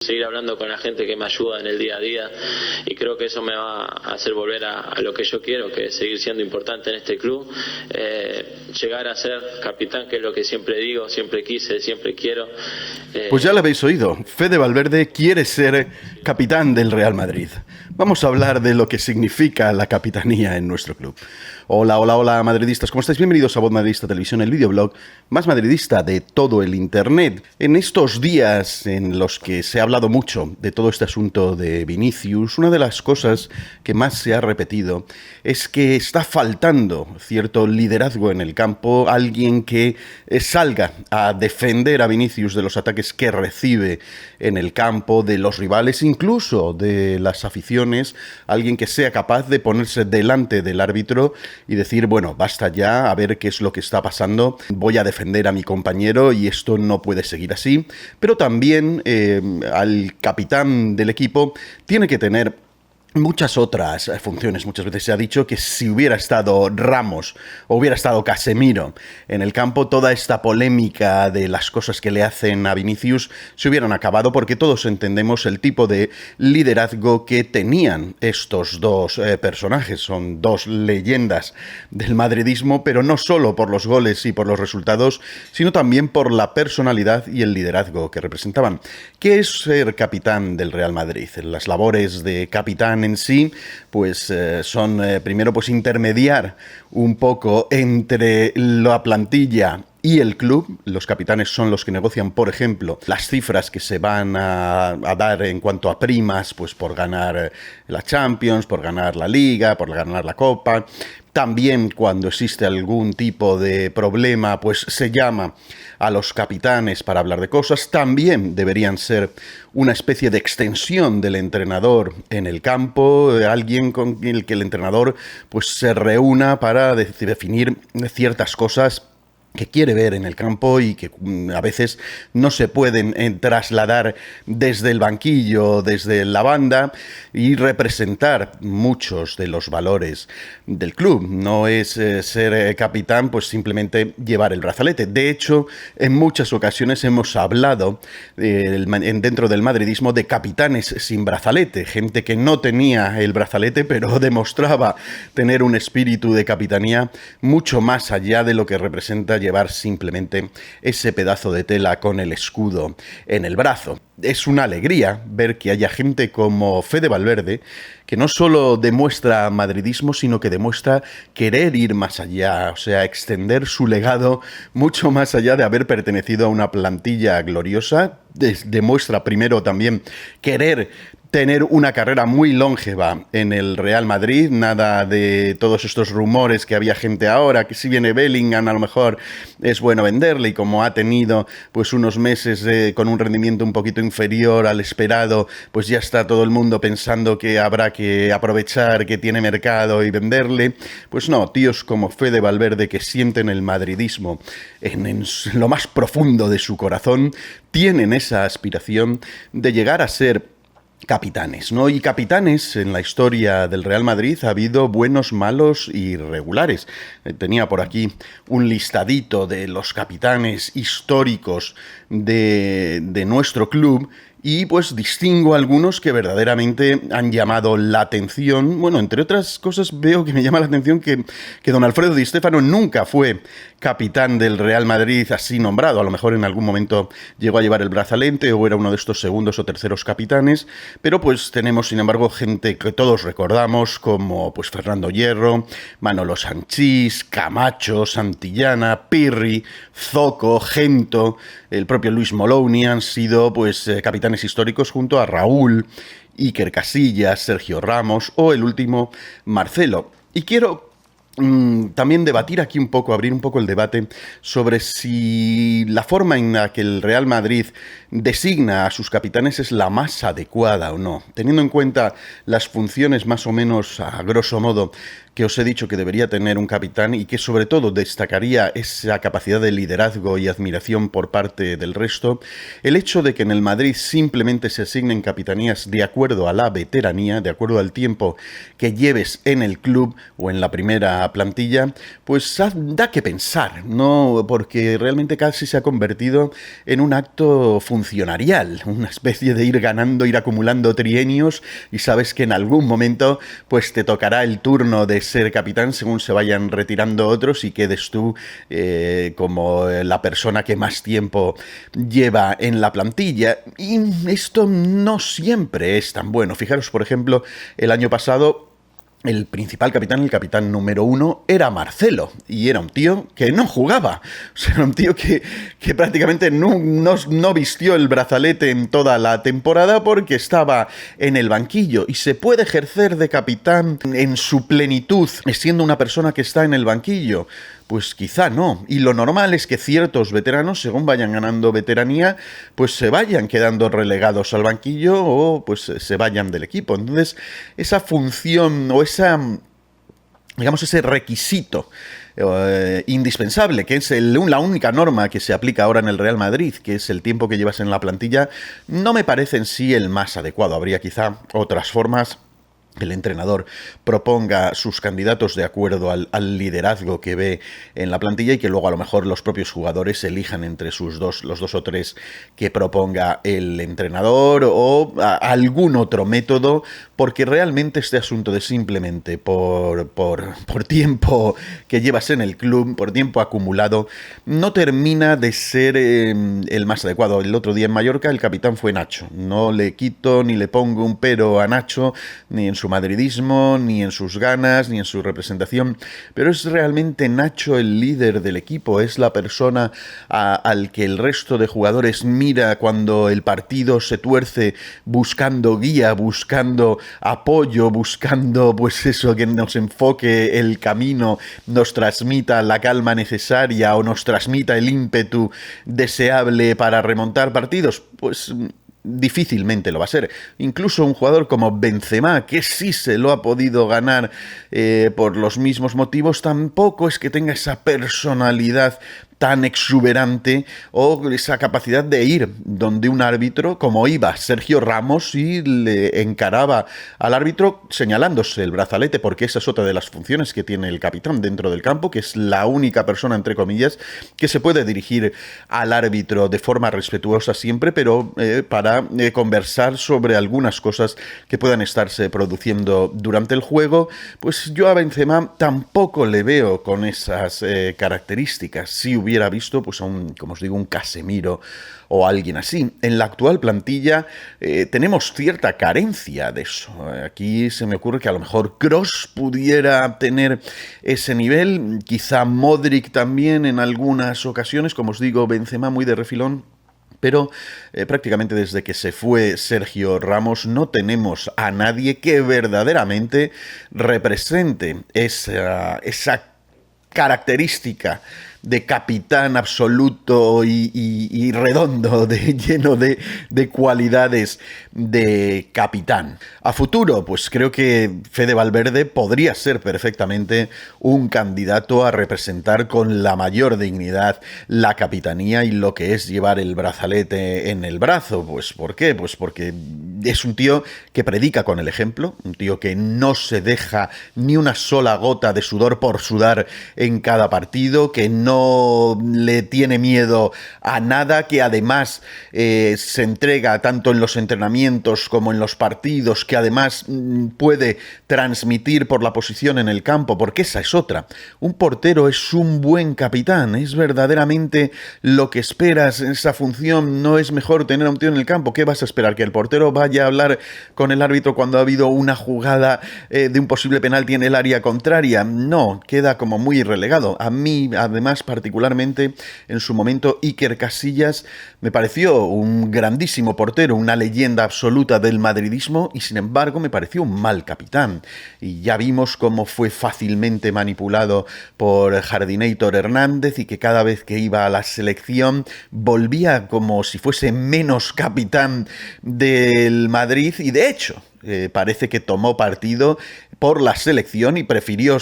seguir hablando con la gente que me ayuda en el día a día, y creo que eso me va a hacer volver a lo que yo quiero, que es seguir siendo importante en este club, llegar a ser capitán, que es lo que siempre digo, siempre quise, siempre quiero. Pues ya lo habéis oído, Fede Valverde quiere ser capitán del Real Madrid. Vamos a hablar de lo que significa la capitanía en nuestro club. Hola, hola, hola, madridistas, ¿cómo estáis? Bienvenidos a Voz Madridista Televisión, el videoblog más madridista de todo el internet. En estos días en los que se ha hablado mucho de todo este asunto de Vinicius, una de las cosas que más se ha repetido es que está faltando cierto liderazgo en el campo, alguien que salga a defender a Vinicius de los ataques que recibe en el campo, de los rivales, incluso de las aficiones, alguien que sea capaz de ponerse delante del árbitro y decir, bueno, basta ya, a ver qué es lo que está pasando, voy a defender a mi compañero y esto no puede seguir así. Pero también al capitán del equipo tiene que tener muchas otras funciones. Muchas veces se ha dicho que si hubiera estado Ramos o hubiera estado Casemiro en el campo, toda esta polémica de las cosas que le hacen a Vinicius se hubieran acabado, porque todos entendemos el tipo de liderazgo que tenían estos dos personajes. Son dos leyendas del madridismo, pero no solo por los goles y por los resultados, sino también por la personalidad y el liderazgo que representaban. ¿Qué es ser capitán del Real Madrid? Las labores de capitán en sí, pues son primero pues intermediar un poco entre la plantilla y el club. Los capitanes son los que negocian, por ejemplo, las cifras que se van a dar en cuanto a primas, pues por ganar la Champions, por ganar la Liga, por ganar la Copa. También cuando existe algún tipo de problema, pues se llama a los capitanes para hablar de cosas. También deberían ser una especie de extensión del entrenador en el campo, alguien con el que el entrenador pues se reúna para definir ciertas cosas que quiere ver en el campo y que a veces no se pueden trasladar desde el banquillo, desde la banda, y representar muchos de los valores del club. No es ser capitán pues simplemente llevar el brazalete. De hecho, en muchas ocasiones hemos hablado dentro del madridismo de capitanes sin brazalete, gente que no tenía el brazalete pero demostraba tener un espíritu de capitanía mucho más allá de lo que representa llevar simplemente ese pedazo de tela con el escudo en el brazo. Es una alegría ver que haya gente como Fede Valverde que no solo demuestra madridismo, sino que demuestra querer ir más allá, o sea, extender su legado mucho más allá de haber pertenecido a una plantilla gloriosa. Demuestra primero también querer tener una carrera muy longeva en el Real Madrid, nada de todos estos rumores que había gente ahora, que si viene Bellingham a lo mejor es bueno venderle, y como ha tenido pues unos meses con un rendimiento un poquito inferior al esperado, pues ya está todo el mundo pensando que habrá que aprovechar que tiene mercado y venderle. Pues no, tíos como Fede Valverde, que sienten el madridismo en lo más profundo de su corazón, tienen esa aspiración de llegar a ser capitanes, ¿no? Y capitanes en la historia del Real Madrid ha habido buenos, malos y regulares. Tenía por aquí un listadito de los capitanes históricos de nuestro club, y pues distingo algunos que verdaderamente han llamado la atención. Bueno, entre otras cosas veo que me llama la atención que don Alfredo Di Stéfano nunca fue capitán del Real Madrid así nombrado. A lo mejor en algún momento llegó a llevar el brazalete o era uno de estos segundos o terceros capitanes, pero pues tenemos sin embargo gente que todos recordamos como pues Fernando Hierro, Manolo Sanchís, Camacho, Santillana, Pirri, Zoco, Gento, el propio Luis Moloni han sido pues capitanes históricos junto a Raúl, Iker Casillas, Sergio Ramos o el último Marcelo. Y quiero también debatir aquí un poco, abrir un poco el debate sobre si la forma en la que el Real Madrid designa a sus capitanes es la más adecuada o no, teniendo en cuenta las funciones más o menos a grosso modo que os he dicho que debería tener un capitán, y que sobre todo destacaría esa capacidad de liderazgo y admiración por parte del resto. El hecho de que en el Madrid simplemente se asignen capitanías de acuerdo a la veteranía, de acuerdo al tiempo que lleves en el club o en la primera la plantilla, pues da que pensar, ¿no? Porque realmente casi se ha convertido en un acto funcionarial, una especie de ir ganando, ir acumulando trienios, y sabes que en algún momento pues te tocará el turno de ser capitán según se vayan retirando otros y quedes tú como la persona que más tiempo lleva en la plantilla. Y esto no siempre es tan bueno. Fijaros, por ejemplo, el año pasado el principal capitán, el capitán número 1, era Marcelo, y era un tío que no jugaba. O sea, era un tío que prácticamente no vistió el brazalete en toda la temporada porque estaba en el banquillo. Y se puede ejercer de capitán en su plenitud siendo una persona que está en el banquillo. Pues quizá no. Y lo normal es que ciertos veteranos, según vayan ganando veteranía, pues se vayan quedando relegados al banquillo o pues se vayan del equipo. Entonces, esa función o digamos, ese requisito indispensable, que es la única norma que se aplica ahora en el Real Madrid, que es el tiempo que llevas en la plantilla, no me parece en sí el más adecuado. Habría quizá otras formas. El entrenador proponga sus candidatos de acuerdo al liderazgo que ve en la plantilla y que luego a lo mejor los propios jugadores elijan entre los dos o tres que proponga el entrenador o algún otro método, porque realmente este asunto de simplemente por tiempo que llevas en el club, por tiempo acumulado, no termina de ser el más adecuado. El otro día en Mallorca el capitán fue Nacho. No le quito ni le pongo un pero a Nacho, ni en su madridismo, ni en sus ganas, ni en su representación, pero es realmente Nacho el líder del equipo, es la persona al que el resto de jugadores mira cuando el partido se tuerce, buscando guía, buscando apoyo, buscando pues eso, que nos enfoque el camino, nos transmita la calma necesaria o nos transmita el ímpetu deseable para remontar partidos. Pues difícilmente lo va a ser. Incluso un jugador como Benzema, que sí se lo ha podido ganar por los mismos motivos, tampoco es que tenga esa personalidad tan exuberante o esa capacidad de ir donde un árbitro, como iba Sergio Ramos y le encaraba al árbitro señalándose el brazalete, porque esa es otra de las funciones que tiene el capitán dentro del campo, que es la única persona, entre comillas, que se puede dirigir al árbitro de forma respetuosa siempre, pero para conversar sobre algunas cosas que puedan estarse produciendo durante el juego. Pues yo a Benzema tampoco le veo con esas características. Si hubiera visto pues a como os digo, un Casemiro o alguien así. En la actual plantilla tenemos cierta carencia de eso. Aquí se me ocurre que a lo mejor Kroos pudiera tener ese nivel, quizá Modric también en algunas ocasiones, como os digo, Benzema muy de refilón. Pero prácticamente desde que se fue Sergio Ramos no tenemos a nadie que verdaderamente represente esa característica de capitán absoluto y redondo, lleno de cualidades de capitán. A futuro, pues creo que Fede Valverde podría ser perfectamente un candidato a representar con la mayor dignidad la capitanía y lo que es llevar el brazalete en el brazo. Pues ¿por qué? Pues porque es un tío que predica con el ejemplo, un tío que no se deja ni una sola gota de sudor por sudar en cada partido, que no le tiene miedo a nada, que además se entrega tanto en los entrenamientos como en los partidos, que además puede transmitir por la posición en el campo, porque esa es otra. Un portero es un buen capitán, es verdaderamente lo que esperas en esa función. No es mejor tener a un tío en el campo. ¿Qué vas a esperar? ¿Que el portero vaya a hablar con el árbitro cuando ha habido una jugada de un posible penalti en el área contraria? No, queda como muy relegado. A mí, además, particularmente en su momento, Iker Casillas me pareció un grandísimo portero, una leyenda absoluta del madridismo, y sin embargo me pareció un mal capitán. Y ya vimos cómo fue fácilmente manipulado por Jardinator Hernández y que cada vez que iba a la selección volvía como si fuese menos capitán del Madrid, y de hecho Parece que tomó partido por la selección y prefirió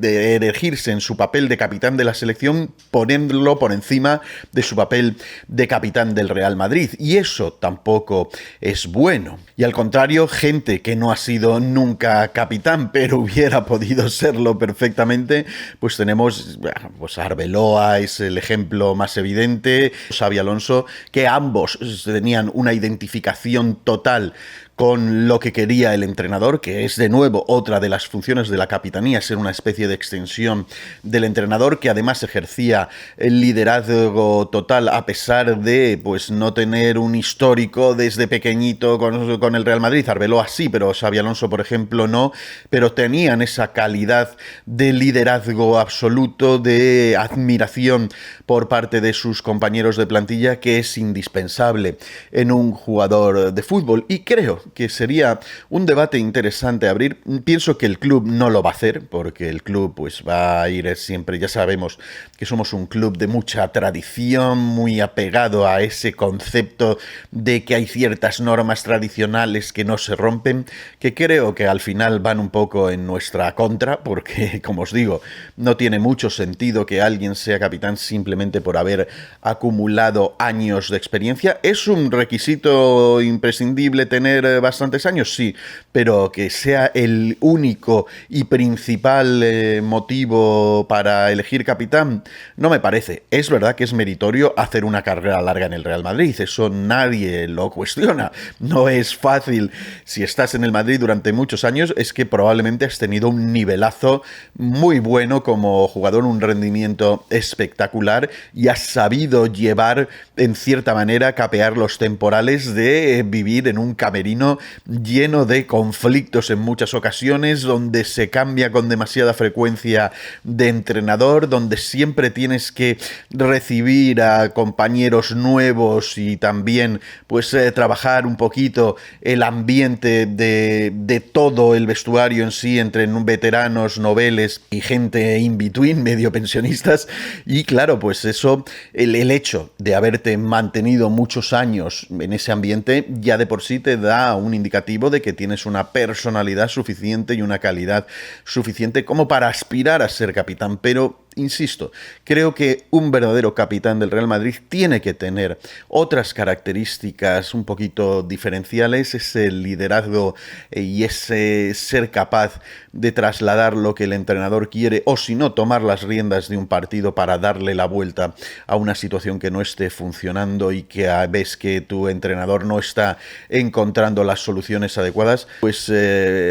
elegirse en su papel de capitán de la selección, poniéndolo por encima de su papel de capitán del Real Madrid. Y eso tampoco es bueno. Y al contrario, gente que no ha sido nunca capitán, pero hubiera podido serlo perfectamente, pues tenemos, pues Arbeloa es el ejemplo más evidente, Xabi Alonso, que ambos tenían una identificación total con lo que quería el entrenador, que es de nuevo otra de las funciones de la capitanía, ser una especie de extensión del entrenador, que además ejercía el liderazgo total a pesar de pues no tener un histórico desde pequeñito con el Real Madrid. Arbeloa sí, pero Xabi Alonso, por ejemplo, no, pero tenían esa calidad de liderazgo absoluto, de admiración por parte de sus compañeros de plantilla, que es indispensable en un jugador de fútbol. Y creo que sería un debate interesante abrir. Pienso que el club no lo va a hacer, porque el club pues va a ir siempre, ya sabemos que somos un club de mucha tradición, muy apegado a ese concepto de que hay ciertas normas tradicionales que no se rompen, que creo que al final van un poco en nuestra contra, porque, como os digo, no tiene mucho sentido que alguien sea capitán simplemente por haber acumulado años de experiencia. ¿Es un requisito imprescindible tener bastantes años? Sí, pero que sea el único y principal motivo para elegir capitán, no me parece. Es verdad que es meritorio hacer una carrera larga en el Real Madrid, eso nadie lo cuestiona. No es fácil. Si estás en el Madrid durante muchos años, es que probablemente has tenido un nivelazo muy bueno como jugador, un rendimiento espectacular, y has sabido llevar, en cierta manera, capear los temporales de vivir en un camerino lleno de conflictos en muchas ocasiones, donde se cambia con demasiada frecuencia de entrenador, donde siempre tienes que recibir a compañeros nuevos y también pues trabajar un poquito el ambiente de todo el vestuario en sí, entre veteranos, noveles y gente in between, medio pensionistas. Y claro, pues eso, el hecho de haberte mantenido muchos años en ese ambiente ya de por sí te da un indicativo de que tienes una personalidad suficiente y una calidad suficiente como para aspirar a ser capitán. Pero insisto, creo que un verdadero capitán del Real Madrid tiene que tener otras características un poquito diferenciales, ese liderazgo y ese ser capaz de trasladar lo que el entrenador quiere, o si no, tomar las riendas de un partido para darle la vuelta a una situación que no esté funcionando y que ves que tu entrenador no está encontrando las soluciones adecuadas. Pues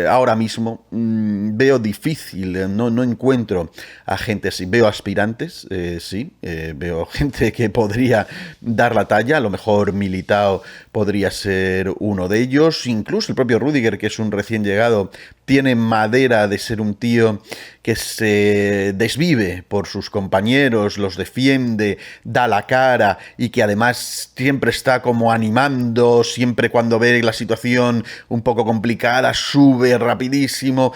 ahora mismo veo difícil, no encuentro a gente así. Veo aspirantes, sí, veo gente que podría dar la talla, a lo mejor Militao podría ser uno de ellos, incluso el propio Rüdiger, que es un recién llegado, tiene madera de ser un tío que se desvive por sus compañeros, los defiende, da la cara y que además siempre está como animando, siempre cuando ve la situación un poco complicada, sube rapidísimo,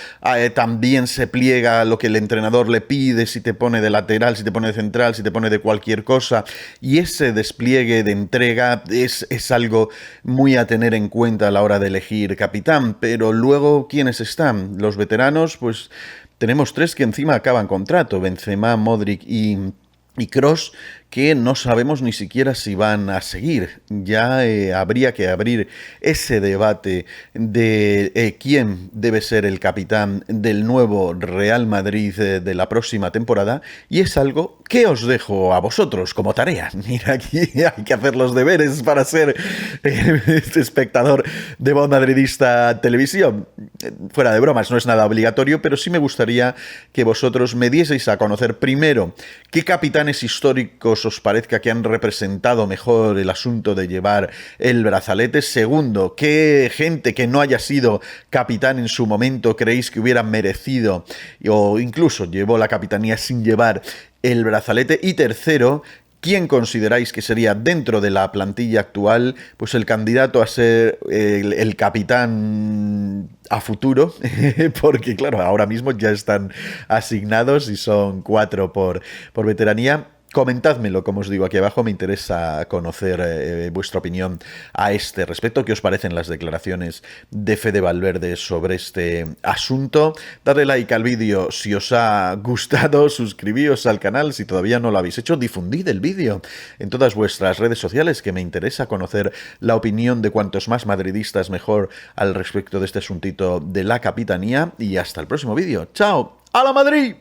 también se pliega a lo que el entrenador le pide, si te pone de lateral, si te pone de central, si te pone de cualquier cosa, y ese despliegue de entrega es algo muy a tener en cuenta a la hora de elegir capitán. Pero luego, ¿quiénes están? Los veteranos, pues tenemos tres que encima acaban contrato, Benzema, Modric y Kroos, que no sabemos ni siquiera si van a seguir. Ya habría que abrir ese debate de quién debe ser el capitán del nuevo Real Madrid de la próxima temporada, y es algo que os dejo a vosotros como tarea. Mira, aquí hay que hacer los deberes para ser este espectador de Voz Madridista Televisión. Fuera de bromas, no es nada obligatorio, pero sí me gustaría que vosotros me dieseis a conocer primero qué capitanes históricos os parezca que han representado mejor el asunto de llevar el brazalete. Segundo, qué gente que no haya sido capitán en su momento creéis que hubiera merecido o incluso llevó la capitanía sin llevar el brazalete. Y tercero, ¿quién consideráis que sería dentro de la plantilla actual pues el candidato a ser el capitán a futuro? Porque claro, ahora mismo ya están asignados y son 4 por veteranía. Comentádmelo, como os digo aquí abajo, me interesa conocer vuestra opinión a este respecto. ¿Qué os parecen las declaraciones de Fede Valverde sobre este asunto? Dadle like al vídeo si os ha gustado, suscribíos al canal si todavía no lo habéis hecho, difundid el vídeo en todas vuestras redes sociales, que me interesa conocer la opinión de cuantos más madridistas mejor al respecto de este asuntito de la capitanía. Y hasta el próximo vídeo. ¡Chao! ¡A la Madrid!